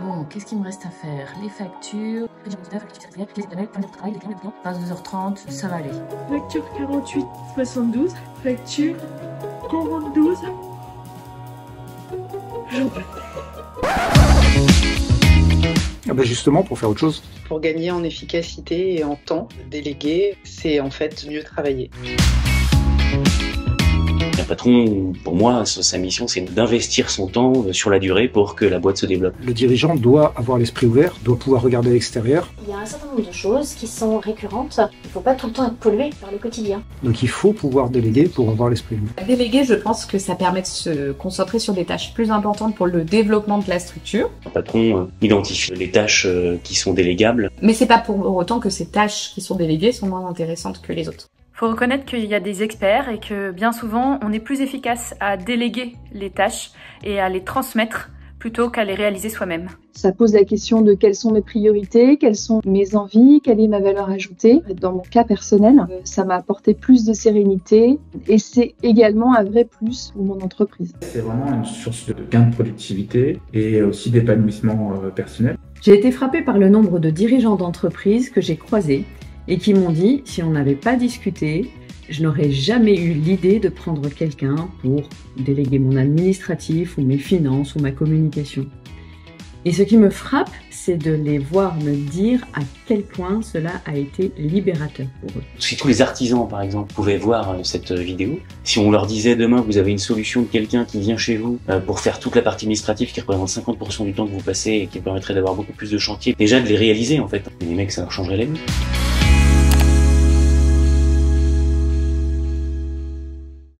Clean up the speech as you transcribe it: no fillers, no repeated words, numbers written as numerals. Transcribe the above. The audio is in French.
Bon, qu'est-ce qu'il me reste à faire? Les factures, 22h30, ça va aller. Facture 48, 72, facture 42. J'en peux. Ah ben justement, pour faire autre chose. Pour gagner en efficacité et en temps, déléguer, c'est en fait mieux travailler. Un patron, pour moi, sa mission, c'est d'investir son temps sur la durée pour que la boîte se développe. Le dirigeant doit avoir l'esprit ouvert, doit pouvoir regarder à l'extérieur. Il y a un certain nombre de choses qui sont récurrentes. Il ne faut pas tout le temps être pollué par le quotidien. Donc il faut pouvoir déléguer pour avoir l'esprit ouvert. Déléguer, je pense que ça permet de se concentrer sur des tâches plus importantes pour le développement de la structure. Un patron identifie les tâches qui sont délégables. Mais c'est pas pour autant que ces tâches qui sont déléguées sont moins intéressantes que les autres. Faut reconnaître qu'il y a des experts et que bien souvent, on est plus efficace à déléguer les tâches et à les transmettre plutôt qu'à les réaliser soi-même. Ça pose la question de quelles sont mes priorités, quelles sont mes envies, quelle est ma valeur ajoutée. Dans mon cas personnel, ça m'a apporté plus de sérénité et c'est également un vrai plus pour mon entreprise. C'est vraiment une source de gain de productivité et aussi d'épanouissement personnel. J'ai été frappée par le nombre de dirigeants d'entreprises que j'ai croisés et qui m'ont dit, si on n'avait pas discuté, je n'aurais jamais eu l'idée de prendre quelqu'un pour déléguer mon administratif ou mes finances ou ma communication. Et ce qui me frappe, c'est de les voir me dire à quel point cela a été libérateur pour eux. Si tous les artisans, par exemple, pouvaient voir cette vidéo, si on leur disait demain, vous avez une solution de quelqu'un qui vient chez vous pour faire toute la partie administrative qui représente 50% du temps que vous passez et qui permettrait d'avoir beaucoup plus de chantiers, déjà de les réaliser en fait. Et les mecs, ça leur changerait la vie.